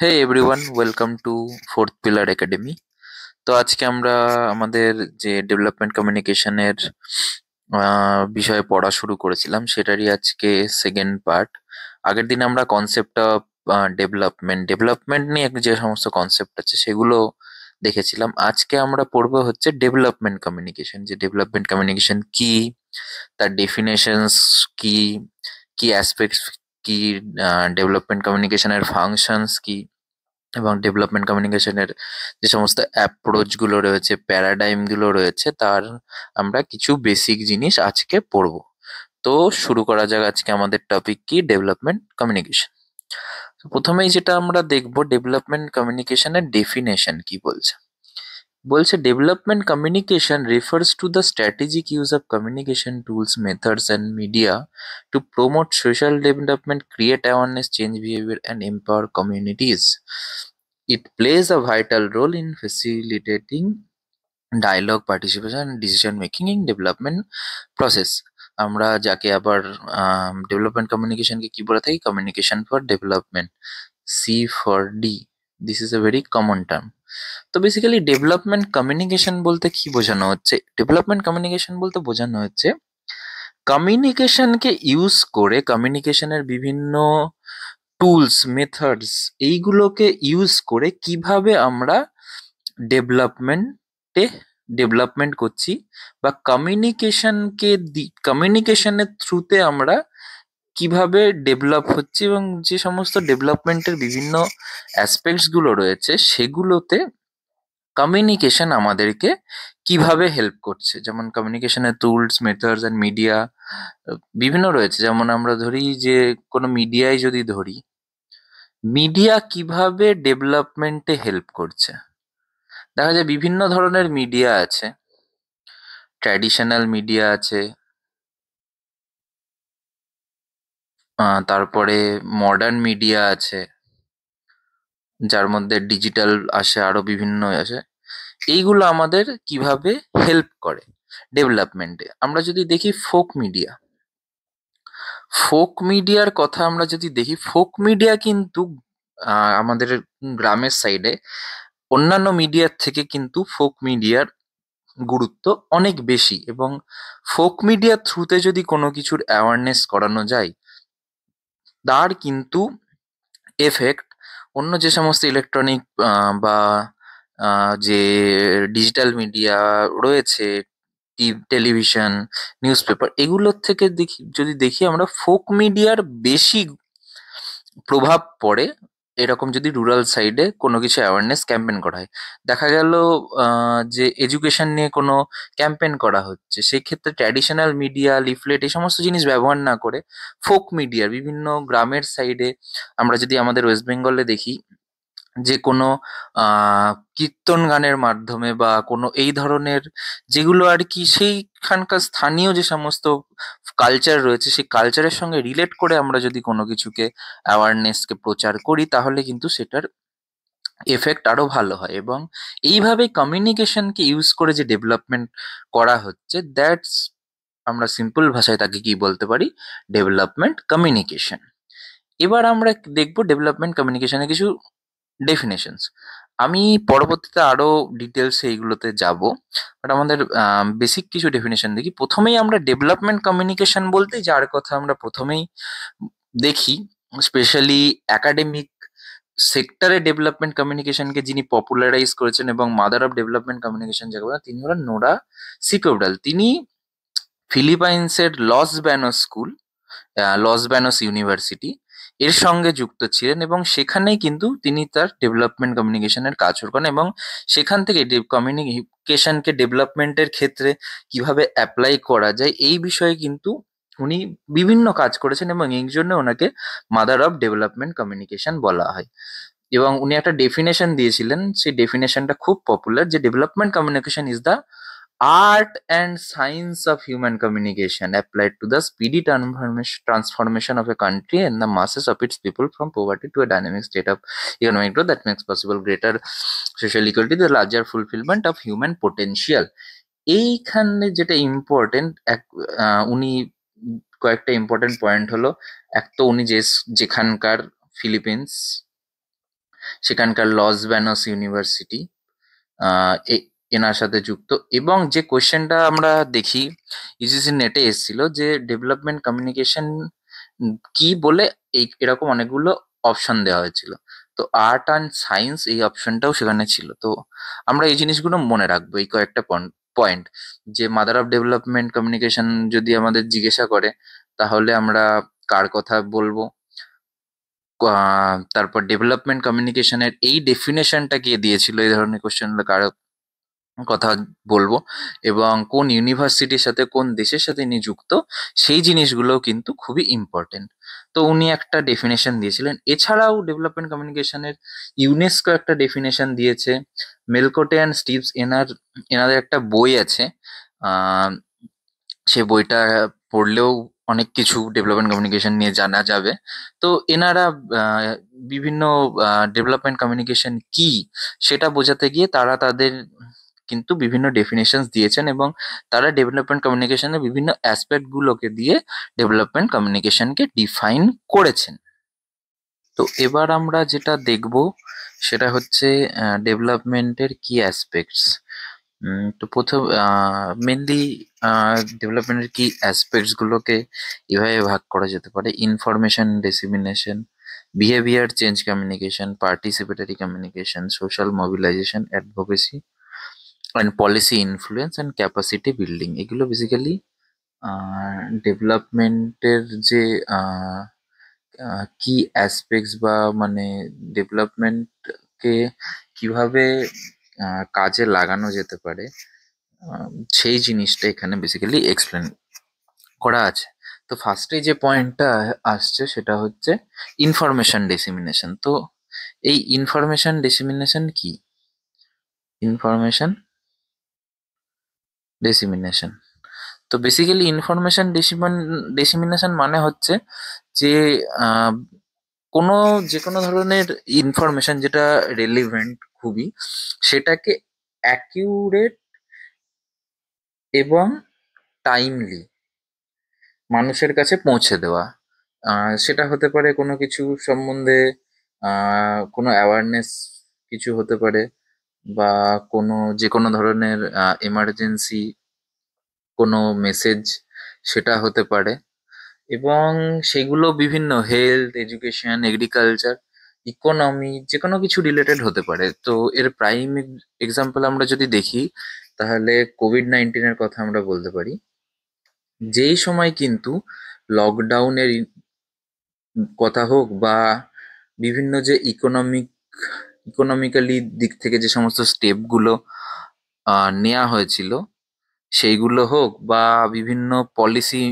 Hey everyone, welcome to fourth pillar academy. তো আজকে আমরা আমাদের যে ডেভেলপমেন্ট কমিউনিকেশনের বিষয়ে পড়া শুরু করেছিলাম সেটারই আজকে সেকেন্ড পার্ট। আগের দিন আমরা কনসেপ্ট অফ ডেভেলপমেন্ট ডেভেলপমেন্ট নিয়ে যে সমস্ত কনসেপ্ট আছে সেগুলো দেখেছিলাম। আজকে আমরা পড়বো হচ্ছে ডেভেলপমেন্ট কমিউনিকেশন, যে ডেভেলপমেন্ট কমিউনিকেশন কি, তার ডেফিনেশনস কি, কি অ্যাসপেক্টস কি, ডেভেলপমেন্ট কমিউনিকেশনের ফাংশনস কি, এবং ডেভেলপমেন্ট কমিউনিকেশনের যে সমস্ত অ্যাপ্রোচ গুলো রয়েছে, প্যারাডাইম গুলো রয়েছে, তার আমরা কিছু বেসিক জিনিস আজকে পড়বো। তো শুরু করা যাক। আজকে আমাদের টপিক কি, ডেভেলপমেন্ট কমিউনিকেশন। প্রথমেই যেটা আমরা দেখবো, ডেভেলপমেন্ট কমিউনিকেশনের ডেফিনেশন কি বলছে। বলছে development communication refers to the strategic use of communication tools, methods and media to promote social development, create awareness, change behavior and empower communities. It plays a vital role in facilitating dialogue, participation and decision making in development process. আমরা যাকে আবার development কমিউনিকেশনকে কি বলে থাকি, communication for development, C for D. This is a very common term. তো basically development communication বলতে কি বোঝানো হচ্ছে, ডেভেলপমেন্ট কমিউনিকেশন বলতে বোঝানো হচ্ছে কমিউনিকেশনকে ইউজ করে, কমিউনিকেশনের বিভিন্ন টুলস, মেথডস, এইগুলোকে ইউজ করে কিভাবে আমরা ডেভেলপমেন্টে ডেভেলপমেন্ট করছি, বা কমিউনিকেশনের থ্রুতে আমরা কিভাবে ডেভেলপ হচ্ছে, এবং যে সমস্ত ডেভেলপমেন্টের বিভিন্ন অ্যাসপেক্টস গুলো রয়েছে সেগুলোতে কমিউনিকেশন আমাদেরকে কিভাবে হেল্প করছে। যেমন কমিউনিকেশনের টুলস, মেথডস অ্যান্ড মিডিয়া বিভিন্ন রয়েছে। যেমন আমরা ধরি যে কোনো মিডিয়ায় যদি ধরি, মিডিয়া কিভাবে ডেভেলপমেন্টে হেল্প করছে। দেখা যায় বিভিন্ন ধরনের মিডিয়া আছে, ট্র্যাডিশনাল মিডিয়া আছে, তারপরে মডার্ন মিডিয়া আছে, যার মধ্যে ডিজিটাল আসে, আরো বিভিন্ন আসে। এইগুলো আমাদের কিভাবে হেল্প করে ডেভেলপমেন্টে। আমরা যদি দেখি ফোক মিডিয়া, ফোক মিডিয়ার কথা আমরা যদি দেখি, ফোক মিডিয়া কিন্তু আমাদের গ্রামের সাইডে অন্যান্য মিডিয়ার থেকে কিন্তু ফোক মিডিয়ার গুরুত্ব অনেক বেশি। এবং ফোক মিডিয়ার থ্রুতে যদি কোনো কিছুর অ্যাওয়ারনেস করানো যায়, তার কিন্তু এফেক্ট অন্য যে সমস্ত ইলেকট্রনিক বা যে ডিজিটাল মিডিয়া রয়েছে, টেলিভিশন, নিউজ পেপার, এগুলোর থেকে দেখি, যদি দেখি আমরা, ফোক মিডিয়ার বেশি প্রভাব পড়ে এরকম যদি রুরাল সাইডে কোনো কিছু অ্যাওয়ারনেস ক্যাম্পেন করা হয়। দেখা গেল যে এডুকেশন নিয়ে কোনো ক্যাম্পেন করা হচ্ছে, সেই ক্ষেত্রে ট্র্যাডিশনাল মিডিয়া, লিফলেট, এই সমস্ত জিনিস ব্যবহার না করে ফোক মিডিয়ার বিভিন্ন গ্রামের সাইডে, আমরা যদি আমাদের ওয়েস্ট বেঙ্গলে দেখি, যে কোনো কীর্তন গানের মাধ্যমে বা কোনো এই ধরনের যেগুলো আর কি সেইখানকার স্থানীয় যে সমস্ত কালচার রয়েছে, সেই কালচারের সঙ্গে রিলেট করে আমরা যদি কোনো কিছুকে, অ্যাওয়ারনেসকে প্রচার করি, তাহলে কিন্তু সেটার এফেক্ট আরো ভালো হয়। এবং এইভাবে কমিউনিকেশনকে ইউজ করে যে ডেভেলপমেন্ট করা হচ্ছে, দ্যাটস, আমরা সিম্পল ভাষায় তাকে কি বলতে পারি, ডেভেলপমেন্ট কমিউনিকেশন। এবার আমরা দেখবো ডেভেলপমেন্ট কমিউনিকেশনের কিছু ডেফিনেশনস। আমি পরবর্তীতে আরো ডিটেলস এইগুলোতে যাব, বাট আমাদের বেসিক কিছু ডেফিনেশন দেখি। প্রথমেই আমরা ডেভেলপমেন্ট কমিউনিকেশন বলতে যার কথা আমরা প্রথমেই দেখি, স্পেশালি একাডেমিক সেক্টরে ডেভেলপমেন্ট কমিউনিকেশনকে যিনি পপুলারাইজ করেছেন এবং মাদার অফ ডেভেলপমেন্ট কমিউনিকেশন যাকে বলে, তিনি হলেন নোরা সিকোডাল। তিনি ফিলিপাইন্সের লস ব্যানোস স্কুল, লস ব্যানোস ইউনিভার্সিটি এর সঙ্গে যুক্ত ছিলেন, এবং সেখানেই কিন্তু তিনি তার ডেভেলপমেন্ট কমিউনিকেশনের কাজ শুরু করেন। এবং সেখান থেকে কমিউনিকেশনকে ডেভেলপমেন্টের ক্ষেত্রে কিভাবে অ্যাপ্লাই করা যায় এই বিষয়ে কিন্তু উনি বিভিন্ন কাজ করেছেন, এবং এই জন্য ওনাকে মাদার অফ ডেভেলপমেন্ট কমিউনিকেশন বলা হয়। এবং উনি একটা ডেফিনেশন দিয়েছিলেন, সেই ডেফিনেশনটা খুব পপুলার, যে development communication is the art and science of human communication applied to the speedy transformation of a country and the masses of its people from poverty to a dynamic state of economic growth that makes possible greater social equality, the larger fulfillment of human potential. এইখানে যেটা important, উনি কয়েকটা important point হলো, এক তো উনি যেখানকার Philippines, সেখানকার লস ব্যানস ইউনিভার্সিটি এনার সাথে যুক্ত। এবং যে কোয়েশ্চেনটা আমরা দেখি ইউজিসি নেটে এসেছিল যে ডেভেলপমেন্ট কমিউনিকেশন কি বলে, এরকম অনেকগুলো অপশন দেওয়া হয়েছিল। তো আর্ট অ্যান্ড সায়েন্স এই অপশনটাও সেখানে ছিল। তো আমরা এই জিনিসগুলো মনে রাখবো, এই কয়েকটা পয়েন্ট, যে মাদার অফ ডেভেলপমেন্ট কমিউনিকেশন যদি আমাদের জিজ্ঞাসা করে তাহলে আমরা কার কথা বলবো। তারপর ডেভেলপমেন্ট কমিউনিকেশনের এই ডেফিনেশনটা কে দিয়েছিল, এই ধরনের কোশ্চেন কার কথা বলবো, এবং কোন ইউনিভার্সিটির সাথে কোন দেশের সাথে ইনি যুক্ত, সেই জিনিসগুলো কিন্তু খুবই ইম্পর্টেন্ট। তো উনি একটা ডেফিনেশন দিয়েছিলেন। এছাড়াও ডেভেলপমেন্ট কমিউনিকেশনের ইউনেস্কো একটা ডেফিনেশন দিয়েছে। মেলকোটে অ্যান্ড স্টিভস এনাদের একটা বই আছে, আহ সে বইটা পড়লেও অনেক কিছু ডেভেলপমেন্ট কমিউনিকেশন নিয়ে জানা যাবে। তো এনারা আহ, বিভিন্ন ডেভেলপমেন্ট কমিউনিকেশন কি সেটা বোঝাতে গিয়ে তারা তাদের কিন্তু বিভিন্ন ডেফিনেশনস দিয়েছেন, এবং তারা ডেভেলপমেন্ট কমিউনিকেশনের বিভিন্ন অ্যাসপেক্ট গুলোকে দিয়ে ডেভেলপমেন্ট কমিউনিকেশনকে ডিফাইন করেছেন। তো এবার আমরা যেটা দেখব সেটা হচ্ছে ডেভেলপমেন্টের কি অ্যাসপেক্টস। তো প্রথম মেনলি ডেভেলপমেন্টের কি অ্যাসপেক্টস গুলোকে এভাবে ভাগ করা যেতে পারে: information dissemination, behaviour change communication, participatory communication, social mobilisation, advocacy and policy influence and capacity building. এগুলো বেসিক্যালি ডেভেলপমেন্টের যে কি অ্যাসপেক্টস বা মানে ডেভেলপমেন্টকে কিভাবে কাজে লাগানো যেতে পারে, আহ, সেই জিনিসটা এখানে বেসিক্যালি এক্সপ্লেন করা আছে। তো ফার্স্টে যে পয়েন্টটা আসছে সেটা হচ্ছে ইনফরমেশন ডিসিমিনেশন। তো এই ইনফরমেশন ডিসিমিনেশন কি? ইনফরমেশন ডিসিমিনেশন, তো বেসিক্যালি ইনফরমেশন ডিসিমিনেশন মানে হচ্ছে যে আহ, কোনো যে কোনো ধরনের ইনফরমেশন যেটা রেলিভেন্ট খুবই, সেটাকে অ্যাকিউরেট এবং টাইমলি মানুষের কাছে পৌঁছে দেওয়া। সেটা হতে পারে কোনো কিছু সম্বন্ধে কোনো অ্যাওয়ারনেস কিছু হতে পারে, বা কোনো যে কোনো ধরনের এমার্জেন্সি কোনো মেসেজ সেটা হতে পারে। এবং সেগুলো বিভিন্ন হেলথ, এডুকেশন, এগ্রিকালচার, ইকোনমি, যে কোনো কিছু রিলেটেড হতে পারে। তো এর প্রাইম এক্সাম্পল আমরা যদি দেখি তাহলে কোভিড-19 কথা আমরা বলতে পারি। যেই সময় কিন্তু লকডাউনের কথা হোক, বা বিভিন্ন যে ইকোনমিক্যালি দিক থেকে যে সমস্ত স্টেপগুলো নেওয়া হয়েছিল সেইগুলো হোক, বা বিভিন্ন পলিসি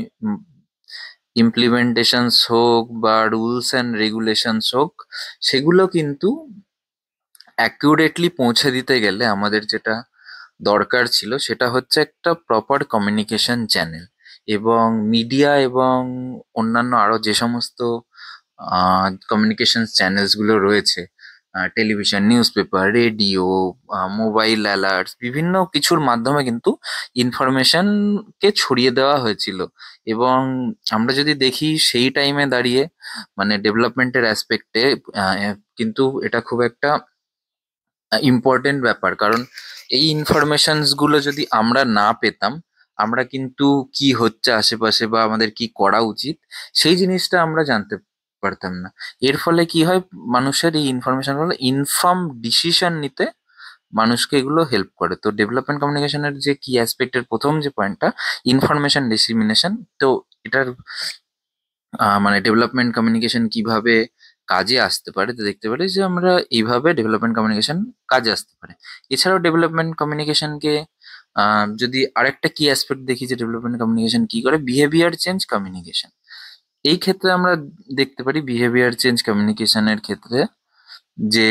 ইমপ্লিমেন্টেশনস হোক, বা রুলস অ্যান্ড রেগুলেশনস হোক, সেগুলো কিন্তু অ্যাকিউরেটলি পৌঁছে দিতে গেলে আমাদের যেটা দরকার ছিল সেটা হচ্ছে একটা প্রপার কমিউনিকেশন চ্যানেল। এবং মিডিয়া এবং অন্যান্য আরো যে সমস্ত কমিউনিকেশন চ্যানেলস গুলো রয়েছে, television, news paper, radio, mobile alerts, বিভিন্ন কিছুর মাধ্যমে কিন্তু ইনফরমেশন কে ছড়িয়ে দেওয়া হয়েছিল। এবং আমরা যদি দেখি সেই টাইমে দাঁড়িয়ে মানে ডেভেলপমেন্টের অ্যাসপেক্টে কিন্তু এটা খুব একটা ইম্পর্টেন্ট ব্যাপার, কারণ এই ইনফরমেশনস গুলো যদি আমরা না পেতাম, আমরা কিন্তু কি হচ্ছে আশেপাশে বা আমাদের কি করা উচিত সেই জিনিসটা আমরা জানতে পারতাম না। এর ফলে কি হয়, মানুষের এই ইনফরমেশন গুলো ইনফর্ম ডিসিশন নিতে মানুষকে এগুলো হেল্প করে। তো ডেভেলপমেন্ট কমিউনিকেশনের যে কি অ্যাসপেক্টের প্রথম যে পয়েন্টটা, ইনফরমেশন ডিসিমিনেশন। তো এটার মানে ডেভেলপমেন্ট কমিউনিকেশন কিভাবে কাজে আসতে পারে, তো দেখতে পারি যে আমরা এইভাবে ডেভেলপমেন্ট কমিউনিকেশন কাজে আসতে পারে। এছাড়াও ডেভেলপমেন্ট কমিউনিকেশনকে যদি আরেকটা কি অ্যাসপেক্ট দেখি যে ডেভেলপমেন্ট কমিউনিকেশন কি করে, বিহেভিয়ার চেঞ্জ কমিউনিকেশন। এই ক্ষেত্রে আমরা দেখতে পারি বিহেভিয়ার চেঞ্জ কমিউনিকেশনের ক্ষেত্রে যে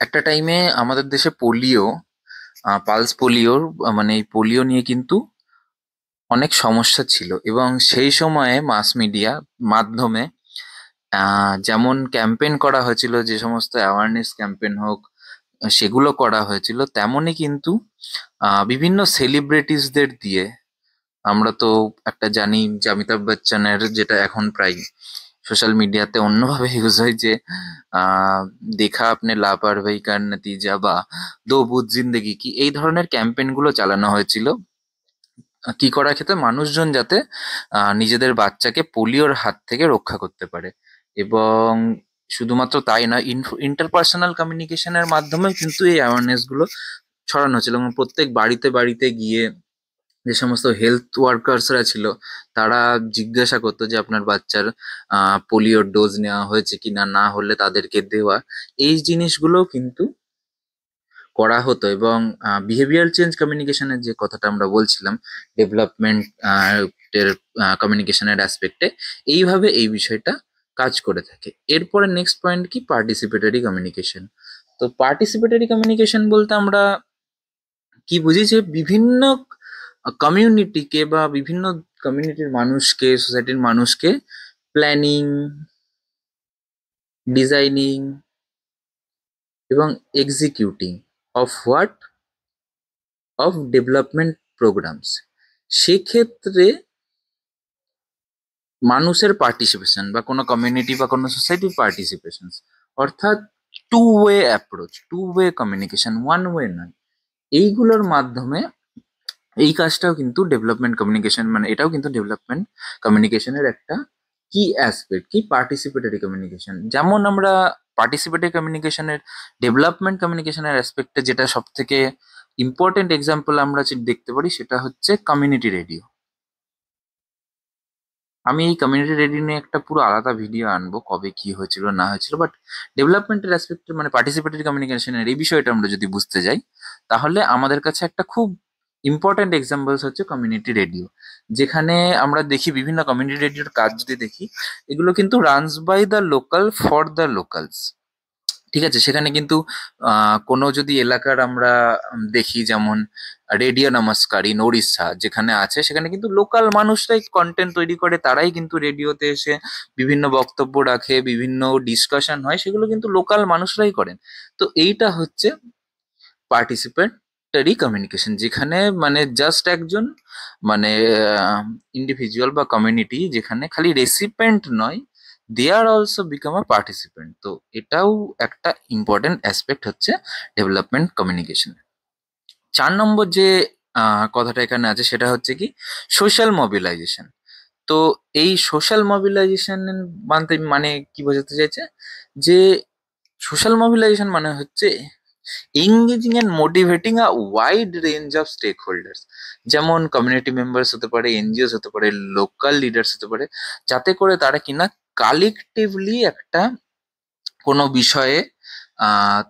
একটা টাইমে আমাদের দেশে পোলিও, পালস পোলিওর মানে এই পোলিও নিয়ে কিন্তু অনেক সমস্যা ছিল। এবং সেই সময়ে মাস মিডিয়া মাধ্যমে যেমন ক্যাম্পেইন করা হয়েছিল, যে সমস্ত অ্যাওয়ারনেস ক্যাম্পেইন হোক সেগুলো করা হয়েছিল, তেমনই কিন্তু বিভিন্ন সেলিব্রিটিসদের দিয়ে, আমরা তো একটা জানি যে অমিতাভ বচ্চনের যেটা এখন প্রায় সোশ্যাল মিডিয়াতে অন্যভাবে ইউজ হয় যে আহ, দেখা আপনি লাপারওয়াহি কা নতিজা বা দো বুথ জিন্দেগি কি, এই ধরনের ক্যাম্পেইন গুলো চালানো হয়েছিল কি করার ক্ষেত্রে মানুষজন যাতে নিজেদের বাচ্চাকে পোলিওর হাত থেকে রক্ষা করতে পারে। এবং শুধুমাত্র তাই নয়, ইন্টারপার্সোনাল কমিউনিকেশনের মাধ্যমে কিন্তু এই অ্যাওয়ারনেস গুলো ছড়ানো হচ্ছিল এবং প্রত্যেক বাড়িতে বাড়িতে গিয়ে যে সমস্ত হেলথ ওয়ার্কার্সরা ছিল তারা জিজ্ঞাসা করতো যে আপনার বাচ্চার পোলিওর ডোজ নেওয়া হয়েছে কিনা, না হলে তাদেরকে দেওয়া, এই জিনিসগুলো কিন্তু করা হতো। এবং বিহেভিয়ার চেঞ্জ কমিউনিকেশনের যে কথাটা আমরা বলছিলাম, ডেভেলপমেন্ট এর কমিউনিকেশনের অ্যাসপেক্টে এইভাবে এই বিষয়টা কাজ করে থাকে। এরপরে নেক্সট পয়েন্ট কি, পার্টিসিপেটরি কমিউনিকেশন। তো পার্টিসিপেটরি কমিউনিকেশন বলতে আমরা কি বুঝি, যে বিভিন্ন কমিউনিটিকে বা বিভিন্ন কমিউনিটির মানুষকে, সোসাইটির মানুষকে প্ল্যানিং, ডিজাইনিং এবং executing of what, of development programs, সেক্ষেত্রে মানুষের পার্টিসিপেশন বা কোনো কমিউনিটি বা কোনো সোসাইটির পার্টিসিপেশন, অর্থাৎ two way approach, two way communication, one way নয়, এইগুলোর মাধ্যমে এই কাজটাও কিন্তু ডেভেলপমেন্ট কমিউনিকেশন, মানে এটাও কিন্তু ডেভেলপমেন্ট কমিউনিকেশনের একটা কি অ্যাসপেক্ট, কি পার্টিসিপেটরি কমিউনিকেশন। যেমন আমরা পার্টিসিপেটরি কমিউনিকেশনের, ডেভেলপমেন্ট কমিউনিকেশনের অ্যাসপেক্টে যেটা সব থেকে ইম্পর্টেন্ট এক্সাম্পল আমরা যে দেখতে পারি সেটা হচ্ছে কমিউনিটি রেডিও। আমি এই কমিউনিটি রেডিও নিয়ে একটা পুরো আলাদা ভিডিও আনবো, কবে কি হয়েছিল না হয়েছিল, বাট ডেভেলপমেন্টের অ্যাসপেক্টে মানে পার্টিসিপেটরি কমিউনিকেশনের এই বিষয়টা আমরা যদি বুঝতে যাই, তাহলে আমাদের কাছে একটা খুব ইম্পর্টেন্ট এক্সাম্পলস হচ্ছে কমিউনিটি রেডিও। যেখানে আমরা দেখি বিভিন্ন কমিউনিটি রেডিওর কাজ যদি দেখি, এগুলো কিন্তু runs by the local for the locals. ঠিক আছে, সেখানে কিন্তু কোনো যদি এলাকার আমরা দেখি, যেমন রেডিও নমস্কার ইন ওড়িশা যেখানে আছে, সেখানে কিন্তু লোকাল মানুষরাই কন্টেন্ট তৈরি করে, তারাই কিন্তু রেডিওতে এসে বিভিন্ন বক্তব্য রাখে, বিভিন্ন ডিসকাশন হয়, সেগুলো কিন্তু লোকাল মানুষরাই করেন। তো এইটা হচ্ছে পার্টিসিপেটরি কমিউনিকেশন, যেখানে মানে জাস্ট একজন মানে ইন্ডিভিজুয়াল বা কমিউনিটি যেখানে খালি রেসিপেন্ট নয়, they are also become a participant. তো এটাও একটা ইম্পর্টেন্ট অ্যাসপেক্ট হচ্ছে ডেভেলপমেন্ট কমিউনিকেশন। 4 নম্বর যে কথাটা এখানে আছে সেটা হচ্ছে কি, সোশ্যাল মোবিলাইজেশন। তো এই সোশ্যাল মোবিলাইজেশন মানে কি বোঝাতে চাইছে, যে সোশ্যাল মোবিলাইজেশন মানে হচ্ছে engaging and motivating a wide range of stakeholders, যেমন কমিউনিটি মেম্বার্স হতে পারে, এনজিওস হতে পারে, লোকাল লিডার্স হতে পারে, যাতে করে তারা কিনা কালেকটিভলি একটা কোনো বিষয়ে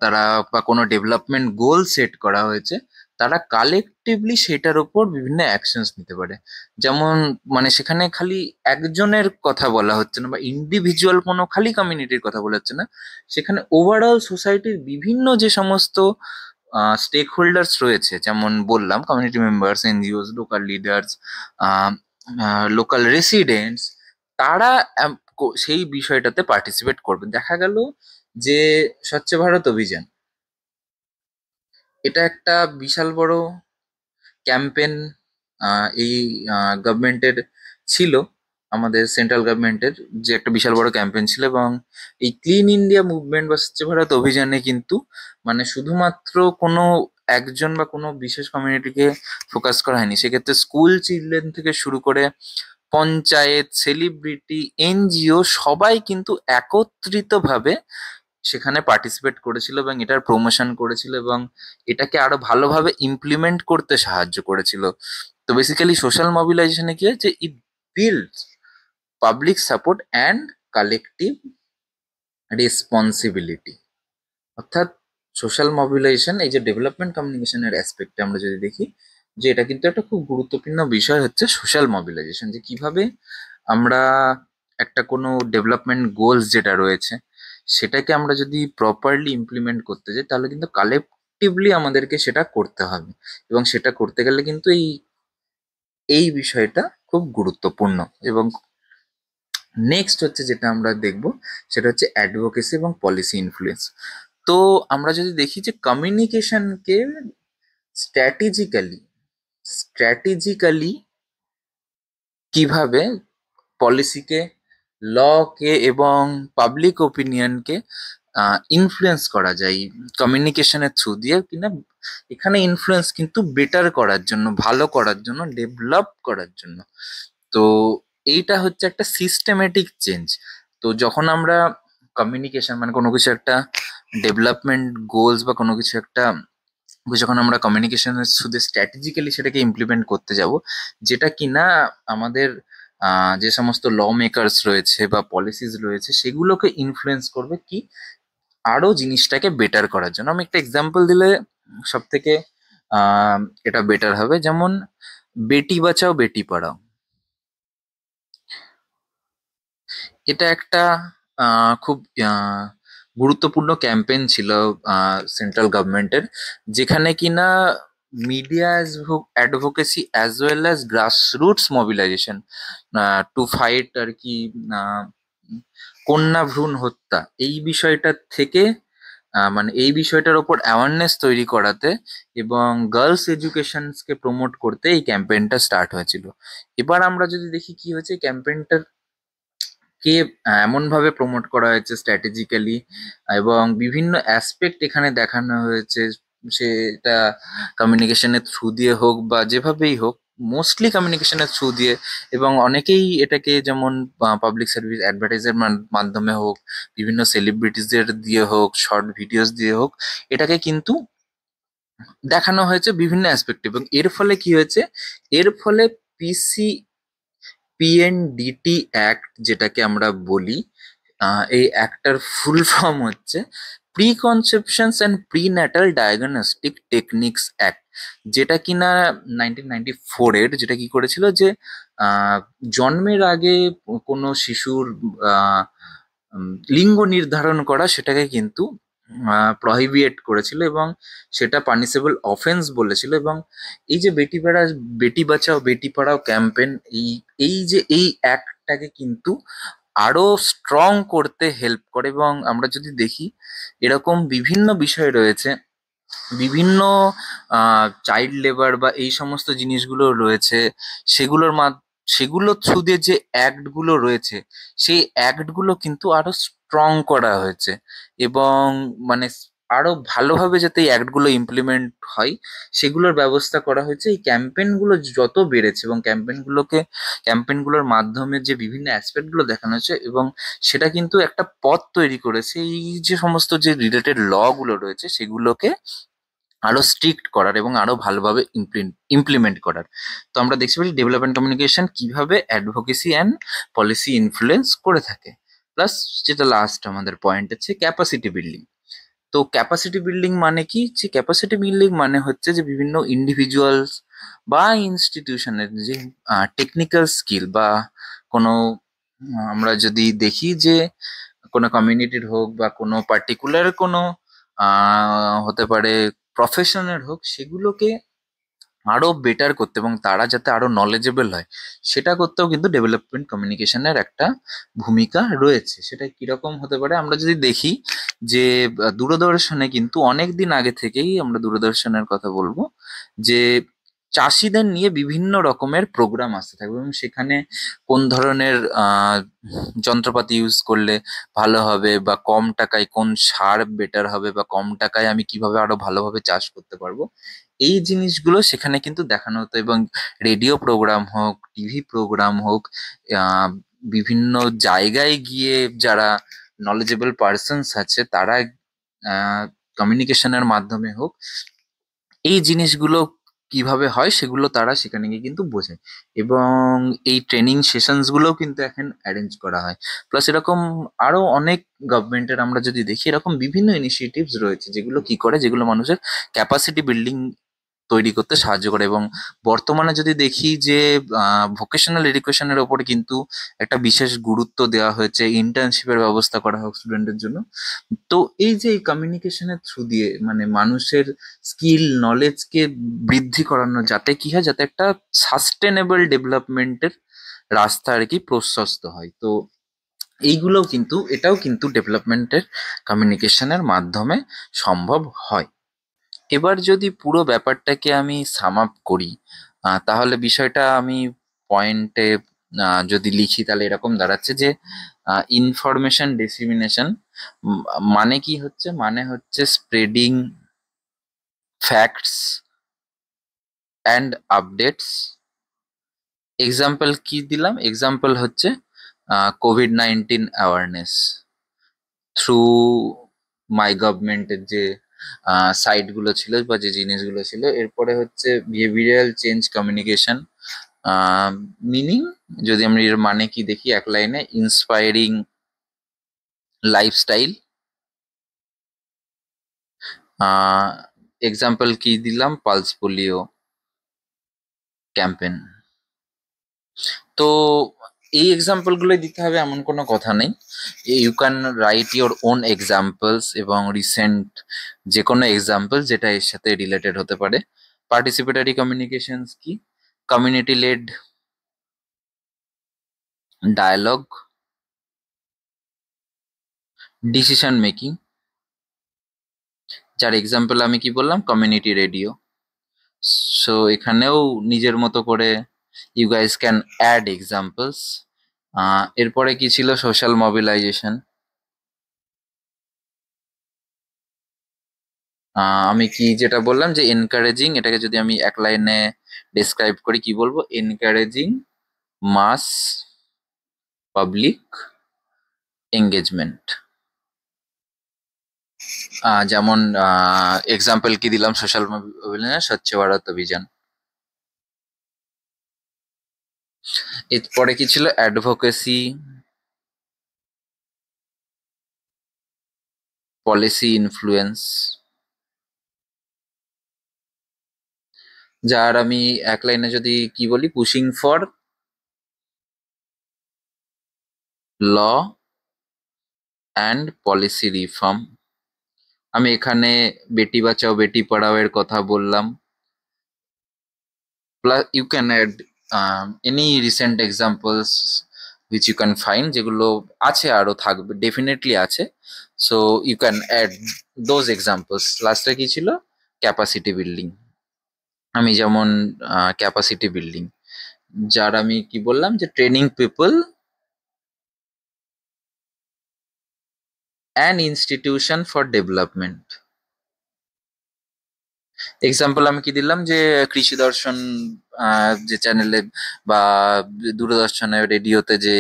তারা বা কোনো ডেভেলপমেন্ট গোল সেট করা হয়েছে, তারা কালেকটিভলি সেটার উপর বিভিন্ন অ্যাকশনস নিতে পারে। যেমন মানে সেখানে খালি একজনের কথা বলা হচ্ছে না বা ইন্ডিভিজুয়াল কোনো খালি কমিউনিটির কথা বলা হচ্ছে না, সেখানে ওভারঅল সোসাইটির বিভিন্ন যে সমস্ত স্টেক হোল্ডার্স রয়েছে, যেমন বললাম community members, NGOs, local leaders, local residents, তারা সেই বিষয়টাতে পার্টিসিপেট করবে। দেখা গেল যে স্বচ্ছ ভারত অভিযান, এটা একটা বিশাল বড় ক্যাম্পেন এই গভর্নমেন্টের ছিল, আমাদের সেন্ট্রাল গভর্নমেন্টের যে একটা বিশাল বড় ক্যাম্পেন ছিল। এবং এই ক্লিন ইন্ডিয়া মুভমেন্ট বা স্বচ্ছ ভারত অভিযানে কিন্তু মানে শুধুমাত্র কোনো একজন বা কোনো বিশেষ কমিউনিটিকে ফোকাস করা হয়নি, সেক্ষেত্রে স্কুল চিলড্রেন থেকে শুরু করে পঞ্চায়েত, সেলিব্রিটি, এনজিও সবাই কিন্তু একত্রিতভাবে সেখানে পার্টিসিপেট করেছিল এবং এটার প্রমোশন করেছিল এবং এটাকে আরো ভালোভাবে ইমপ্লিমেন্ট করতে সাহায্য করেছিল। তো বেসিক্যালি সোশ্যাল মোবিলাইজেশনে কি হচ্ছে, it builds public support and collective responsibility. অর্থাৎ সোশ্যাল মোবিলাইজেশন, এই যে ডেভেলপমেন্ট কমিউনিকেশনের অ্যাসপেক্টে আমরা যদি দেখি, যে এটা কিন্তু একটা খুব গুরুত্বপূর্ণ বিষয় হচ্ছে সোশ্যাল মোবিলাইজেশন, যে কিভাবে আমরা একটা কোনো ডেভেলপমেন্ট গোলস যেটা রয়েছে সেটাকে আমরা যদি প্রপারলি ইমপ্লিমেন্ট করতে যাই, তাহলে কিন্তু কালেকটিভলি আমাদেরকে সেটা করতে হবে। এবং সেটা করতে গেলে কিন্তু এই এই বিষয়টা খুব গুরুত্বপূর্ণ। এবং নেক্সট হচ্ছে যেটা আমরা দেখব, সেটা হচ্ছে অ্যাডভোকেসি এবং পলিসি ইনফ্লুয়েন্স। তো আমরা যদি দেখি যে কমিউনিকেশনকে স্ট্র্যাটেজিক্যালি স্ট্র্যাটেজিক্যালি কিভাবে পলিসিকে লকে এবং পাবলিক ওপিনিয়নকে ইনফ্লুয়েন্স করা যায় কমিউনিকেশনের থ্রু দিয়ে কিনা। এখানে ইনফ্লুয়েন্স কিন্তু বেটার করার জন্য, ভালো করার জন্য, ডেভেলপ করার জন্য। তো এইটা হচ্ছে একটা সিস্টেমেটিক চেঞ্জ। তো যখন আমরা কমিউনিকেশন মানে কোনো কিছু একটা ডেভেলপমেন্ট গোলস বা কোনো কিছু একটা যখন আমরা কমিউনিকেশনের থ্রুতে স্ট্র্যাটেজিক্যালি সেটাকে ইমপ্লিমেন্ট করতে যাব, যেটা কিনা আমাদের যে সমস্ত ল মেকার্স রয়েছে বা পলিসিস রয়েছে সেগুলোকে ইনফ্লুয়েন্স করবে কি আরো জিনিসটাকে বেটার করার জন্য। আমি একটা এক্সাম্পল দিলে সব থেকে এটা বেটার হবে, যেমন বেটি বাঁচাও বেটি পড়াও। এটা একটা খুব গুরুত্বপূর্ণ ক্যাম্পেইন ছিল সেন্ট্রাল গভর্নমেন্টের, যেখানে কিনা media advocacy as well as grassroots mobilisation to fight আর কি কন্যা ভ্রূণ হত্যা এই বিষয়টার থেকে মানে এই বিষয়টার ওপর অ্যাওয়ারনেস তৈরি করাতে এবং গার্লস এডুকেশনকে প্রমোট করতে এই ক্যাম্পেইনটা স্টার্ট হয়েছিল। এবার আমরা যদি দেখি কি হয়েছে, ক্যাম্পেইনটার কে এমন ভাবে প্রমোট করা হয়েছে স্ট্র্যাটেজিক্যালি এবং বিভিন্ন অ্যাসপেক্ট এখানে দেখানো হয়েছে, সেটা কমিউনিকেশনের থ্রু দিয়ে হোক বা যেভাবেই হোক, মোস্টলি কমিউনিকেশনের থ্রু দিয়ে। এবং অনেকেই এটাকে যেমন পাবলিক সার্ভিস অ্যাডভার্টাইজের মাধ্যমে হোক, বিভিন্ন সেলিব্রিটিসদের দিয়ে হোক, শর্ট ভিডিওস দিয়ে হোক, এটাকে কিন্তু দেখানো হয়েছে বিভিন্ন অ্যাসপেক্ট। এবং এর ফলে কি হয়েছে, এর ফলে পিসি পিএনডিটি অ্যাক্ট যেটাকে আমরা বলি, এই অ্যাক্টটার ফুল ফর্ম হচ্ছে pre conceptions and pre natal diagnostic techniques act, যেটা কিনা 1994-এর, যেটা কি করেছিল যে জন্মের আগে কোনো শিশুর আহ, লিঙ্গ নির্ধারণ করা সেটাকে কিন্তু প্রহিবিয়েট করেছিল এবং সেটা পানিশেবল অফেন্স বলেছিল। এবং এই যে বেটি বাঁচাও বেটি পড়াও ক্যাম্পেন, এই এই যে এই অ্যাক্টটাকে কিন্তু আরো স্ট্রং করতে হেল্প করে। এবং আমরা যদি দেখি এরকম বিভিন্ন বিষয় রয়েছে, বিভিন্ন চাইল্ড লেবার বা এই সমস্ত জিনিসগুলো রয়েছে, সেগুলোর সেগুলোর থ্রু দিয়ে যে অ্যাক্ট গুলো রয়েছে, সেই অ্যাক্ট গুলো কিন্তু আরো স্ট্রং করা হয়েছে এবং মানে আরো ভালোভাবে যাতে এই অ্যাক্ট গুলো ইমপ্লিমেন্ট হয় সেগুলোর ব্যবস্থা করা হয়েছে। এই ক্যাম্পেইন গুলো যত বেড়েছে এবং ক্যাম্পেইন গুলোর মাধ্যমে যে বিভিন্ন অ্যাসপেক্ট গুলো দেখানো হয়েছে, এবং সেটা কিন্তু একটা পথ তৈরি করেছে এই যে সমস্ত যে রিলেটেড ল গুলো রয়েছে সেগুলোকে আরো স্ট্রিক্ট করার এবং আরো ভালোভাবে ইমপ্লিমেন্ট করার। তো আমরা দেখতে পাচ্ছি ডেভেলপমেন্ট কমিউনিকেশন কিভাবে অ্যাডভোকেসি অ্যান্ড পলিসি ইনফ্লুয়েন্স করে থাকে। প্লাস যেটা লাস্ট আমাদের পয়েন্ট আছে ক্যাপাসিটি বিল্ডিং। তো ক্যাপাসিটি বিল্ডিং মানে কি, যে ক্যাপাসিটি বিল্ডিং মানে হচ্ছে যে বিভিন্ন ইন্ডিভিজুয়ালস বা ইনস্টিটিউশনের যে টেকনিক্যাল স্কিল বা কোনো আমরা যদি দেখি যে কোনো কমিউনিটির হোক বা কোনো পার্টিকুলার কোনো হতে পারে প্রফেশনের হোক, সেগুলোকে আরো বেটার করতে এবং তারা যাতে আরো নলেজেবল হয় সেটা করতেও কিন্তু ডেভেলপমেন্ট কমিউনিকেশনের একটা ভূমিকা রয়েছে। সেটা কিরকম হতে পারে, আমরা যদি দেখি যে দূরদর্শনে কিন্তু অনেক দিন আগে থেকেই আমরা দূরদর্শনের কথা বলবো, যে চাষিদের নিয়ে বিভিন্ন রকমের প্রোগ্রাম আসতে থাকবে এবং সেখানে কোন ধরনের যন্ত্রপাতি ইউজ করলে ভালো হবে বা কম টাকায় কোন সার বেটার হবে বা কম টাকায় আমি কিভাবে আরো ভালোভাবে চাষ করতে পারবো, এই জিনিসগুলো সেখানে কিন্তু দেখানো হতো। এবং রেডিও প্রোগ্রাম হোক, টিভি প্রোগ্রাম হোক, আহ, বিভিন্ন জায়গায় গিয়ে যারা নলেজেবল পার্সনস আছে তারা কমিউনিকেশনের মাধ্যমে হোক, এই জিনিসগুলো কিভাবে হয় সেগুলো তারা সেখানে গিয়ে কিন্তু বোঝে। এবং এই ট্রেনিং সেশনস গুলোও কিন্তু এখন অ্যারেঞ্জ করা হয়। প্লাস এরকম আরো অনেক গভর্নমেন্টের আমরা যদি দেখি এরকম বিভিন্ন ইনিশিয়েটিভস রয়েছে যেগুলো কি করে, যেগুলো মানুষের ক্যাপাসিটি বিল্ডিং তৈরি করতে সাহায্য করে। এবং বর্তমানে যদি দেখি যে ভোকেশনাল এডুকেশনের ওপরে কিন্তু একটা বিশেষ গুরুত্ব দেওয়া হয়েছে, ইন্টার্নশিপের ব্যবস্থা করা হোক স্টুডেন্টের জন্য। তো এই যে এই কমিউনিকেশনের থ্রু দিয়ে মানে মানুষের স্কিল নলেজকে বৃদ্ধি করানো, যাতে কি হয়, যাতে একটা সাস্টেনেবল ডেভেলপমেন্টের রাস্তা আর কি প্রশস্ত হয়। তো এইগুলোও কিন্তু এটাও কিন্তু ডেভেলপমেন্টের কমিউনিকেশনের মাধ্যমে সম্ভব হয়। এবার যদি পুরো ব্যাপারটাকে আমি সাম আপ করি, তাহলে বিষয়টা আমি পয়েন্টে যদি লিখি তাহলে এরকম দাঁড়াচ্ছে যে ইনফরমেশন ডিসিমিনেশন মানে কি হচ্ছে, মানে হচ্ছে spreading facts and updates. Example কি দিলাম, এক্সাম্পল হচ্ছে কোভিড-19 অ্যাওয়ারনেস থ্রু মাই গভর্নমেন্টের যে সাইট গুলো ছিল বা যে জিনিসগুলো ছিল। এরপরে হচ্ছে বিহেভিয়ারাল চেঞ্জ কমিউনিকেশন, মিনিং যদি আমরা এর মানে কি দেখি এক লাইনে, ইন্সপায়ারিং লাইফস্টাইল। এক্সাম্পল কি দিলাম, পালস পোলিও ক্যাম্পেন। তো এই এক্সাম্পল গুলোই দিতে হবে এমন কোনো কথা নেই, you can write your own examples এবং রিসেন্ট যে কোনো এক্সাম্পল যেটা এর সাথে রিলেটেড হতে পারে। পার্টিসিপেটরি কমিউনিকেশনস কি, community led dialogue, decision making, যার এক্সাম্পল আমি কি বললাম, কমিউনিটি রেডিও। সো এখানেও নিজের মতো করে you guys can add examples. এরপরে কি ছিল, সোশ্যাল মোবিলাইজেশন। আমি কি যেটা বললাম যে এনকারেজিং, এটাকে যদি আমি এক লাইনে ডেসক্রাইব করি কি বলবো, এনকারেজিং মাস পাবলিক এঙ্গেজমেন্ট। যেমন এক্সাম্পল কি দিলাম, সোশ্যাল মোবিলাইজেশন, স্বচ্ছ ভারত অভিযান। এরপরে কি ছিল, অ্যাডভোকেসি, পলিসি ইনফ্লুয়েন্স। যার আমি এক লাইনে যদি কি বলি, pushing for law and policy reform. আমি এখানে বেটি বাঁচাও বেটি পড়াও এর কথা বললাম। Plus you can add any recent examples which you can find, যেগুলো আছে আরো থাকবে, ডেফিনেটলি আছে। So you can add those examples. লাস্টে কি ছিল, ক্যাপাসিটি বিল্ডিং। আমি যেমন ক্যাপাসিটি বিল্ডিং, যার আমি কি বললাম যে training people and institution for development. Example আমি কি দিলাম যে কৃষি দর্শন যে চ্যানেলে বা দূরদর্শনে রেডিওতে যে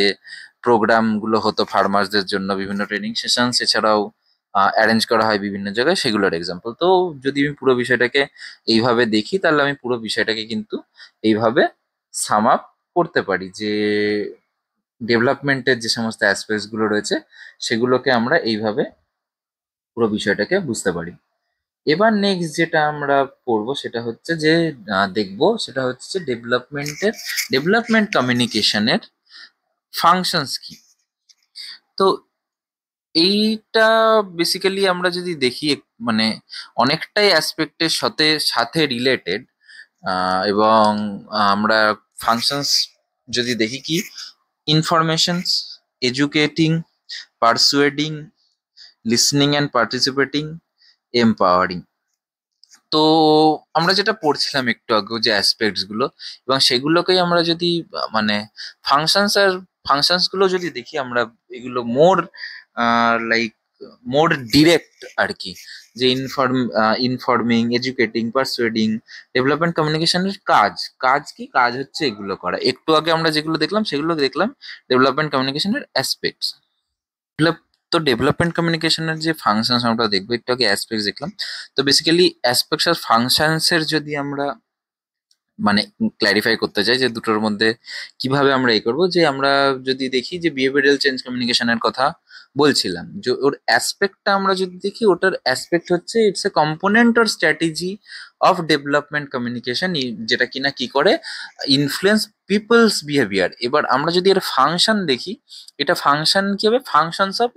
প্রোগ্রাম গুলো হতো ফার্মার্সদের জন্য, বিভিন্ন ট্রেনিং সেশন এছাড়াও অ্যারেঞ্জ করা হয় বিভিন্ন জায়গায়, সেগুলোর এক্সাম্পল। তো যদি আমি পুরো বিষয়টাকে এইভাবে দেখি তাহলে আমি পুরো বিষয়টাকে কিন্তু এইভাবে সাম আপ করতে পারি যে ডেভেলপমেন্টের যে সমস্ত অ্যাসপেক্টস গুলো রয়েছে সেগুলোকে আমরা এইভাবে পুরো বিষয়টাকে বুঝতে পারি। এবার নেক্সট যেটা আমরা পড়বো সেটা হচ্ছে যে দেখবো সেটা হচ্ছে ডেভেলপমেন্ট কমিউনিকেশনের ফাংশনস কি। তো এইটা বেসিক্যালি আমরা যদি দেখি মানে অনেকটাই অ্যাসপেক্টের সাথে সাথে রিলেটেড, এবং আমরা ফাংশনস যদি দেখি কি, informations, educating, persuading, listening and participating, empowering. তো আমরা যেটা পড়ছিলাম একটু আগেও যে অ্যাসপেক্টস গুলো, এবং সেগুলোকেই আমরা যদি মানে ফাংশনস গুলো যদি দেখি আমরা, এগুলো মোর লাইক মোর ডিরেক্ট আর কি, যে ইনফর্মিং, এডুকেটিং, পারসুয়েডিং, ডেভেলপমেন্ট কমিউনিকেশনের কাজ। কাজ কি, কাজ হচ্ছে এগুলো করা। একটু আগে আমরা যেগুলো দেখলাম সেগুলো দেখলাম ডেভেলপমেন্ট কমিউনিকেশনের অ্যাসপেক্টস। তো ডেভেলপমেন্ট কমিউনিকেশনের যে ফাংশনস আমরা দেখবো, একটু আগে অ্যাসপেক্টস দেখলাম। তো বেসিক্যালি অ্যাসপেক্টস আর ফাংশনস এর যদি আমরা মানে ক্ল্যারিফাই করতে চাই যে দুটোর মধ্যে কিভাবে আমরা করবো, যে আমরা যদি দেখি যে বিহেভিয়ারাল চেঞ্জ কমিউনিকেশনের কথা বলছিলাম, যে ওর অ্যাসপেক্টটা আমরা যদি দেখি, ওটার অ্যাসপেক্ট হচ্ছে it's a component or strategy of development communication, যেটা কিনা কি করে, ইনফ্লুয়েন্স পিপলস বিহেভিয়ার। এবার আমরা যদি এর ফাংশন দেখি, এটা ফাংশন কি হবে, ফাংশনস অফ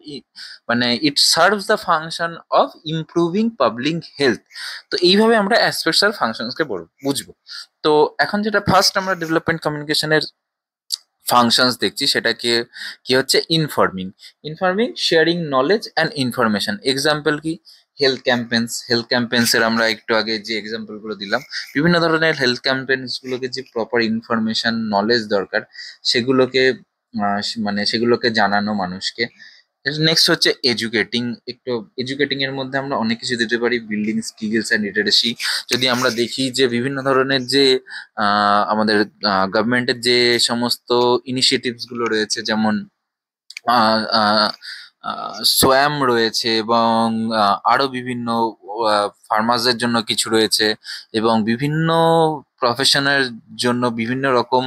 মানে ইট serves the function of improving public health. তো এইভাবে আমরা অ্যাসপেক্টস আর ফাংশনসকে বুঝবো। তো এখন যেটা ফার্স্ট আমরা ডেভেলপমেন্ট কমিউনিকেশনের ফাংশনস দেখছি, সেটাকে কি হচ্ছে, informing sharing knowledge and information. Example কি, হেলথ ক্যাম্পেন্স এর আমরা একটু আগে যে এক্সাম্পল গুলো দিলাম, বিভিন্ন ধরনের হেলথ ক্যাম্পেন্স গুলোকে যে প্রপার ইনফরমেশন নলেজ দরকার সেগুলোকে মানে সেগুলোকে জানানো মানুষকে। নেক্সট হচ্ছে এডুকেটিং। একটু এডুকেটিং এর মধ্যে আমরা অনেক কিছু দিতে পারি, বিল্ডিং স্কিলস অ্যান্ড লিটারেসি। যদি আমরা দেখি যে বিভিন্ন ধরনের যে আমাদের গভর্নমেন্টের যে সমস্ত ইনিশিয়েটিভস গুলো রয়েছে, যেমন সোয়াম রয়েছে, এবং আরো বিভিন্ন ফার্মারদের জন্য কিছু রয়েছে, এবং বিভিন্ন প্রফেশনের জন্য বিভিন্ন রকম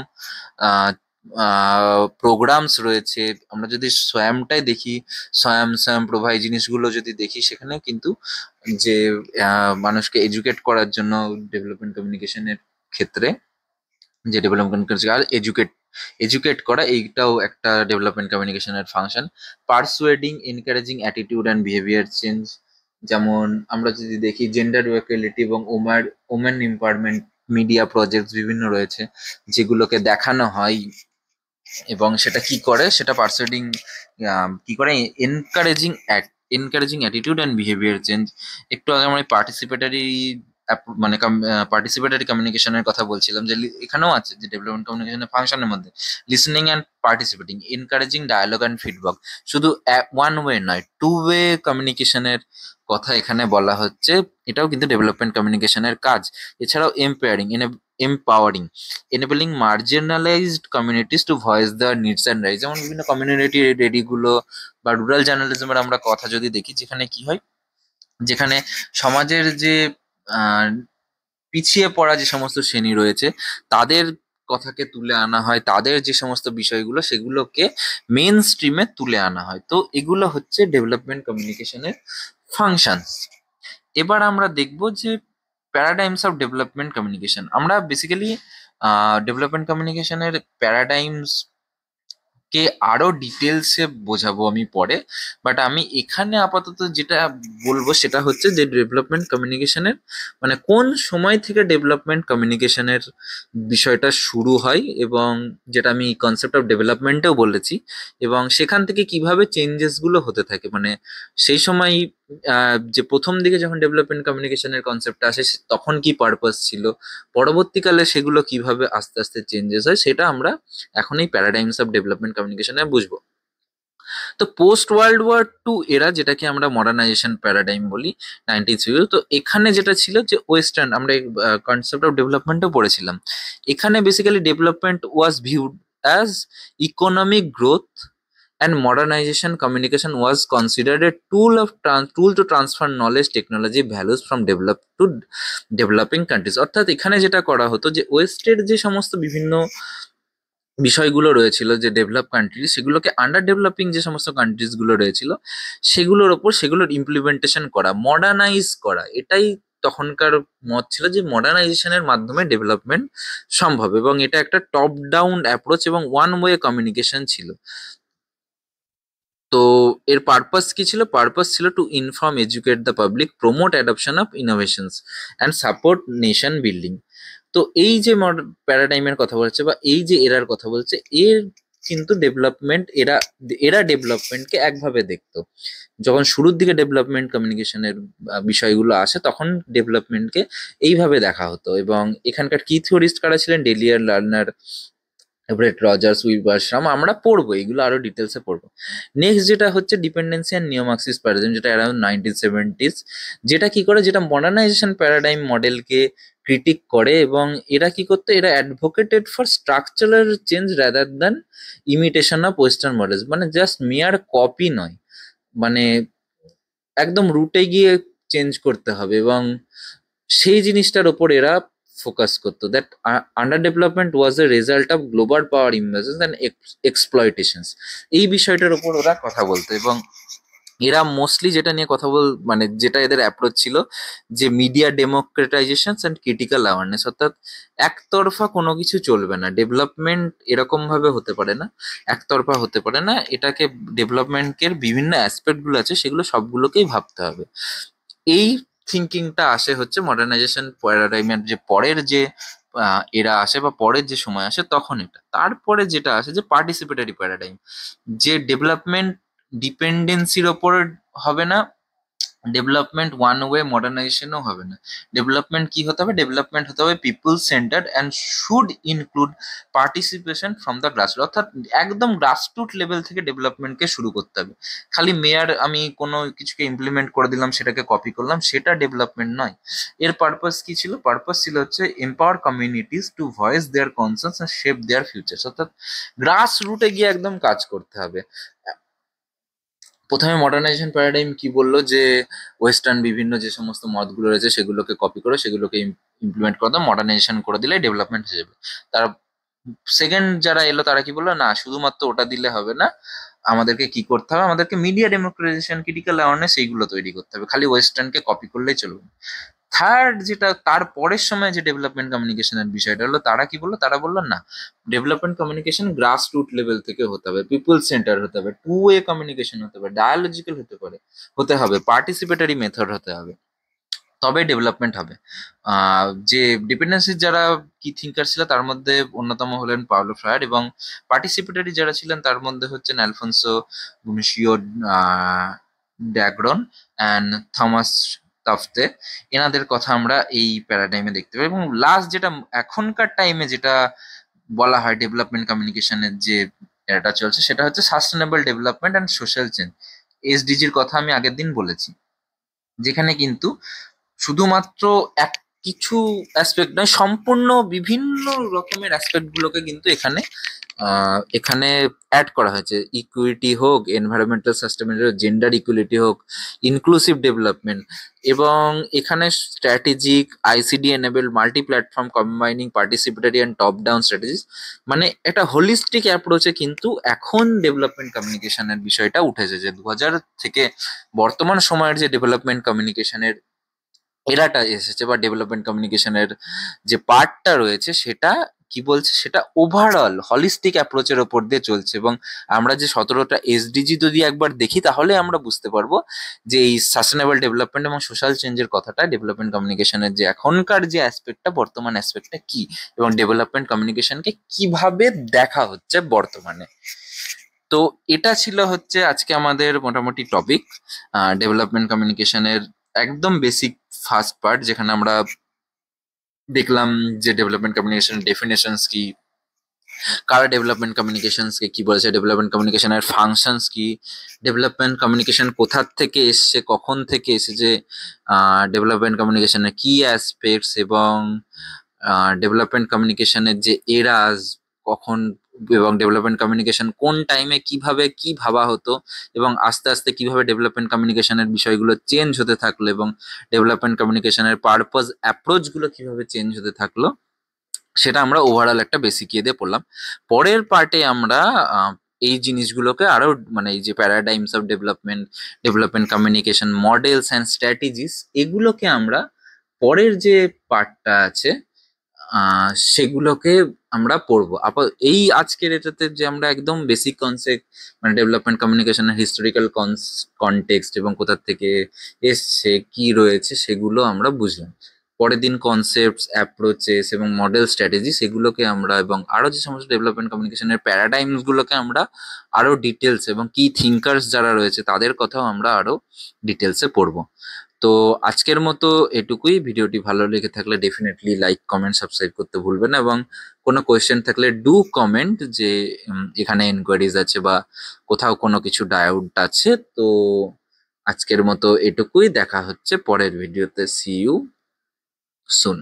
প্রোগ্রামস রয়েছে। আমরা যদি সোয়ামটাই দেখি, সোয়াম সোয়াম প্রভা এই জিনিসগুলো যদি দেখি, সেখানে কিন্তু যে মানুষকে এডুকেট করার জন্য ডেভেলপমেন্ট কমিউনিকেশনের ক্ষেত্রে যে ডেভেলপমেন্ট আর এডুকেট এডুকেট করা, এইটাও একটা ডেভেলপমেন্ট কমিউনিকেশনের function. Persuading, encouraging attitude and behaviour change. যেমন আমরা যদি দেখি জেন্ডার ইকুয়ালিটি এবং ওমেন এম্পাওয়ারমেন্ট মিডিয়া প্রজেক্ট বিভিন্ন রয়েছে, যেগুলোকে দেখানো হয়, এবং সেটা কি করে, সেটা পারসুয়েডিং কি করে, encouraging encouraging attitude and behaviour change. একটু আগে আমরা পার্টিসিপেটারি মানে পার্টিসিপেটারি কমিউনিকেশনের কথা বলছিলাম, যে এখানেও আছে যে ডেভেলপমেন্ট কমিউনিকেশনের ফাংশনের মধ্যে listening and participating, encouraging dialogue and feedback. শুধু ওয়ান ওয়ে নয়, টু ওয়ে কমিউনিকেশনের কথা এখানে বলা হচ্ছে। এটাও কিন্তু ডেভেলপমেন্ট কমিউনিকেশনের কাজ। এছাড়াও empowering, enabling marginalized communities to voice their needs and rights। যেমন বিভিন্ন কমিউনিটি রেডিগুলো বা রুরাল জার্নালিজমের আমরা কথা যদি দেখি, যেখানে কি হয়, যেখানে সমাজের যে আহ, পিছিয়ে পড়া যে সমস্ত শ্রেণী রয়েছে, তাদের কথাকে তুলে আনা হয়, তাদের যে সমস্ত বিষয়গুলো সেগুলোকে মেইন স্ট্রিমে তুলে আনা হয়। তো এগুলো হচ্ছে ডেভেলপমেন্ট কমিউনিকেশনের ফাংশনস। এবার আমরা দেখব যে প্যারাডাইমস অফ ডেভেলপমেন্ট কমিউনিকেশন। আমরা বেসিক্যালি ডেভেলপমেন্ট কমিউনিকেশনের প্যারাডাইমস কে আরো ডিটেলসে বোঝাবো আমি পরে। বাট আমি এখানে আপাতত যেটা বলবো সেটা হচ্ছে যে ডেভেলপমেন্ট কমিউনিকেশনের মানে কোন সময় থেকে ডেভেলপমেন্ট কমিউনিকেশনের বিষয়টা শুরু হয়, এবং যেটা আমি কনসেপ্ট অফ ডেভেলপমেন্টেও বলেছি, এবং সেখান থেকে কিভাবে চেঞ্জেস গুলো হতে থাকে। মানে সেই সময় যে প্রথম দিকে যখন ডেভেলপমেন্ট কমিউনিকেশনের কনসেপ্ট আসে, তখন কি পারপাস ছিল, পরবর্তীকালে সেগুলো কিভাবে আস্তে আস্তে চেঞ্জেস হয়, সেটা আমরা এখন এই প্যারাডাইমস অফ ডেভেলপমেন্ট কমিউনিকেশনে বুঝবো। তো পোস্ট ওয়ার্ল্ড ওয়ার টু এরা, যেটাকে আমরা মডার্নাইজেশন প্যারাডাইম বলি, 1960। তো এখানে যেটা ছিল যে ওয়েস্টার্ন, আমরা কনসেপ্ট অফ ডেভেলপমেন্টও পড়েছিলাম। এখানে basically development was viewed as economic growth, and modernization communication was considered a tool to transfer knowledge, technology, values from developed to developing countries। অর্থাৎ এখানে যেটা করা হতো যে ওয়েস্টের যে সমস্ত বিভিন্ন বিষয়গুলো রয়েছিল যে ডেভেলপ কান্ট্রি, সেগুলোকে আন্ডার ডেভেলপিং যে সমস্ত কান্ট্রিজ গুলো রয়েছিল সেগুলোর ওপর সেগুলোর ইমপ্লিমেন্টেশন করা, মডার্নাইজ করা। এটাই তখনকার মত ছিল যে মডার্নাইজেশনের মাধ্যমে ডেভেলপমেন্ট সম্ভব, এবং এটা একটা টপ ডাউন অ্যাপ্রোচ এবং ওয়ান ওয়ে কমিউনিকেশন ছিল। তো এর পারপাস কি ছিল? পারপাস ছিল to inform, educate the public, promote adoption of innovations and support nation building. তো এই যে প্যারাডাইমের কথা বলছে বা এই যে এরার কথা বলছে, এর কিন্তু ডেভেলপমেন্ট এরা এরা ডেভেলপমেন্টকে একভাবে দেখতো। যখন শুরুর দিকে ডেভেলপমেন্ট কমিউনিকেশনের বিষয়গুলো আসে, তখন ডেভেলপমেন্টকে এইভাবে দেখা হতো। এবং এখানকার কি থিওরিস্ট কারা ছিলেন? ডেলিয়ার, লার্নার, এভারেট রজার্স, উইবারশাম, আমরা পড়বো এগুলো আরো ডিটেলসে পড়বো। নেক্সট যেটা হচ্ছে ডিপেন্ডেন্সি অ্যান্ড নিও মার্কসিস প্যারাডাইম, যেটা অ্যারাউন্ড 1970s। যেটা কি করে, যেটা মডার্নাইজেশন প্যারাডাইম মডেলকে ক্রিটিক করে, এবং এরা কি করতো, এরা advocated for structural change rather than imitation of western models. মানে জাস্ট মেয়ার কপি নয়, মানে একদম রুটে গিয়ে চেঞ্জ করতে হবে, এবং সেই জিনিসটার ওপর এরা ফোকাস করতো। That under development was a result of global power invasions and exploitations. এই বিষয়টার ওপর ওরা কথা বলতো, এবং এরা মোস্টলি যেটা নিয়ে কথা মানে যেটা এদের অ্যাপ্রোচ ছিল, যে media democratisation and critical awareness. অর্থাৎ একতরফা কোনো কিছু চলবে না, ডেভেলপমেন্ট এরকম ভাবে হতে পারে না, একতরফা হতে পারে না। এটাকে ডেভেলপমেন্টের বিভিন্ন অ্যাসপেক্ট গুলো আছে, সেগুলো সবগুলোকেই ভাবতে হবে। এই থিঙ্কিংটা আসে হচ্ছে মডার্নাইজেশন প্যারাডাইমের যে পরের যে এরা আসে বা পরের যে সময় আসে, তখন এটা। তারপরে যেটা আসে যে পার্টিসিপেটারি প্যারাডাইম, যে ডেভেলপমেন্ট ডিপেন্ডেন্সির ওপর হবে না, ডেভেলপমেন্ট ওয়ান ওয়ে মডার্নাইজেশনও হবে না। ডেভেলপমেন্ট কি হতে হবে? ডেভেলপমেন্ট হতে হবে people centred and should include participation from the grassroot, অর্থাৎ একদম গ্রাসরুট লেভেল থেকে ডেভেলপমেন্টকে শুরু করতে হবে। খালি মেয়ার আমি কোনো কিছুকে ইমপ্লিমেন্ট করে দিলাম, সেটাকে কপি করলাম, সেটা ডেভেলপমেন্ট নয়। এর পারপাস কি ছিল? পারপাস ছিল হচ্ছে empower communities to voice their concerns and shape their futures, অর্থাৎ গ্রাস রুটে গিয়ে একদম কাজ করতে হবে। প্রথমে মডার্নাইজেশন প্যারাডাইম কি বললো? যে ওয়েস্টার্ন বিভিন্ন যে সমস্ত মতগুলো রয়েছে সেগুলোকে কপি করে সেগুলোকে ইমপ্লিমেন্ট করে দাও, মডার্নাইজেশন করে দিলে ডেভেলপমেন্ট হয়ে যাবে। তার সেকেন্ড যারা এলো তারা কি বললো? না, শুধুমাত্র ওটা দিলে হবে না, আমাদেরকে কি করতে হবে? আমাদেরকে মিডিয়া ডেমোক্রাটাইজেশন, ক্রিটিক্যাল অ্যাওয়ারনেস এইগুলো তৈরি করতে হবে, খালি ওয়েস্টার্নকে কপি করলেই চলবে না। থার্ড, যেটা তার পরের সময় যে ডেভেলপমেন্ট কমিউনিকেশনের বিষয়টা হলো, তারা কি বললো? তারা বললো না, ডেভেলপমেন্ট কমিউনিকেশন গ্রাস রুট লেভেল থেকে হতে হবে, পিপল সেন্টার হতে হবে, টু ওয়ে কমিউনিকেশন হতে হবে, ডায়ালজিক্যাল হতে হবে, পার্টিসিপেটরি মেথড হতে হবে, তবে ডেভেলপমেন্ট হবে। যে ডিপেন্ডেন্সির যারা কি থিঙ্কার ছিল তার মধ্যে অন্যতম হলেন পাওলো ফ্রায়ার, এবং পার্টিসিপেটরি যারা ছিলেন তার মধ্যে হচ্ছেন অ্যালফোন্সো গুমিশিও ড্যাগ্রন অ্যান্ড থমাস তাফতে। এনাদের কথা আমরা এই প্যারাডাইমে দেখতে পাই। এবং লাস্ট যেটা এখনকার টাইমে যেটা বলা হয় ডেভেলপমেন্ট কমিউনিকেশনের যে এটা চলছে, সেটা হচ্ছে sustainable development and social change, এসডিজির কথা আমি আগের দিন বলেছি। যেখানে কিন্তু শুধুমাত্র এক কিছু অ্যাসপেক্ট নয়, সম্পূর্ণ বিভিন্ন রকমের অ্যাসপেক্ট গুলোকে কিন্তু এখানে অ্যাড করা হয়েছে। ইকুইটি হোক, এনভায়রনমেন্টাল সাস্টেনেবিলিটি, জেন্ডার ইকুয়ালিটি হোক, ইনক্লুসিভ ডেভেলপমেন্ট, এবং এখানে strategic ICD enable multi platform combining participatory and top down strategies, মানে একটা হোলিস্টিক অ্যাপ্রোচে কিন্তু এখন ডেভেলপমেন্ট কমিউনিকেশনের বিষয়টা উঠেছে। যে 2000 থেকে বর্তমান সময়ের যে ডেভেলপমেন্ট কমিউনিকেশনের এরাটা এসেছে, বা ডেভেলপমেন্ট কমিউনিকেশনের যে পার্টটা রয়েছে, সেটা কি বলছে? সেটা ওভারঅল হলিস্টিক অ্যাপ্রোচের ওপর দিয়ে চলছে। এবং আমরা যে 17টা এসডিজি যদি একবার দেখি, তাহলে আমরা বুঝতে পারবো যে এই সাস্টেনেবল ডেভেলপমেন্ট এবং সোশ্যাল চেঞ্জের কথাটা ডেভেলপমেন্ট কমিউনিকেশনের যে এখনকার যে অ্যাসপেক্টটা, বর্তমান অ্যাসপেক্টটা কি, এবং ডেভেলপমেন্ট কমিউনিকেশনকে কিভাবে দেখা হচ্ছে বর্তমানে। তো এটা ছিল হচ্ছে আজকে আমাদের মোটামুটি টপিক, ডেভেলপমেন্ট কমিউনিকেশনের একদম বেসিক ফার্স্ট পার্ট, যেখানে আমরা দেখলাম যে ডেভেলপমেন্ট কমিউনিকেশন ডেফিনেশনস কি, কারা ডেভেলপমেন্ট কমিউনিকেশনস কে কি বলেছে, ডেভেলপমেন্ট কমিউনিকেশনের ফাংশনস কি, ডেভেলপমেন্ট কমিউনিকেশন কোথা থেকে এসছে, কখন থেকে এসেছে, ডেভেলপমেন্ট কমিউনিকেশনের কি অ্যাসপেক্টস, এবং ডেভেলপমেন্ট কমিউনিকেশনের যে এরাস কখন, এবং ডেভেলপমেন্ট কমিউনিকেশন কোন টাইমে কিভাবে কি ভাবা হতো, এবং আস্তে আস্তে কিভাবে ডেভেলপমেন্ট কমিউনিকেশনের বিষয়গুলো চেঞ্জ হতে থাকলো, এবং ডেভেলপমেন্ট কমিউনিকেশনের পারপাস অ্যাপ্রোচ গুলো কিভাবে চেঞ্জ হতে থাকলো, সেটা আমরা ওভারঅল একটা বেসিক ইয়ে দিয়ে পড়লাম। পরের পার্টে আমরা এই জিনিসগুলোকে আরো, মানে এই যে paradigms of development, development communication models and strategies, এগুলোকে আমরা পরের যে পার্টটা আছে সেগুলোকে আমরা পড়বো। এই আজকের এটাতে যে আমরা একদম বেসিক কনসেপ্ট, মানে ডেভেলপমেন্ট কমিউনিকেশনের হিস্টোরিক্যাল কনটেক্সট এবং কোথা থেকে এসছে কি রয়েছে সেগুলো আমরা বুঝলাম। পরের দিন কনসেপ্টস, অ্যাপ্রোচেস এবং মডেল স্ট্র্যাটেজি সেগুলোকে আমরা, এবং আরো যে সমস্ত ডেভেলপমেন্ট কমিউনিকেশনের প্যারাডাইমস গুলোকে আমরা আরো ডিটেলস, এবং কি থিঙ্কার্স যারা রয়েছে তাদের কথাও আমরা আরো ডিটেলসে পড়বো। তো আজকের মতো এটুকুই। ভিডিওটি ভালো লেগে থাকলে ডেফিনেটলি লাইক, কমেন্ট, সাবস্ক্রাইব করতে ভুলবেন না, এবং কোনো কোয়েশ্চেন থাকলে ডু কমেন্ট যে এখানে এনকোয়ারিজ আছে বা কোথাও কোনো কিছু ডাউট আছে। তো আজকের মতো এটুকুই, দেখা হচ্ছে পরের ভিডিওতে। See you soon.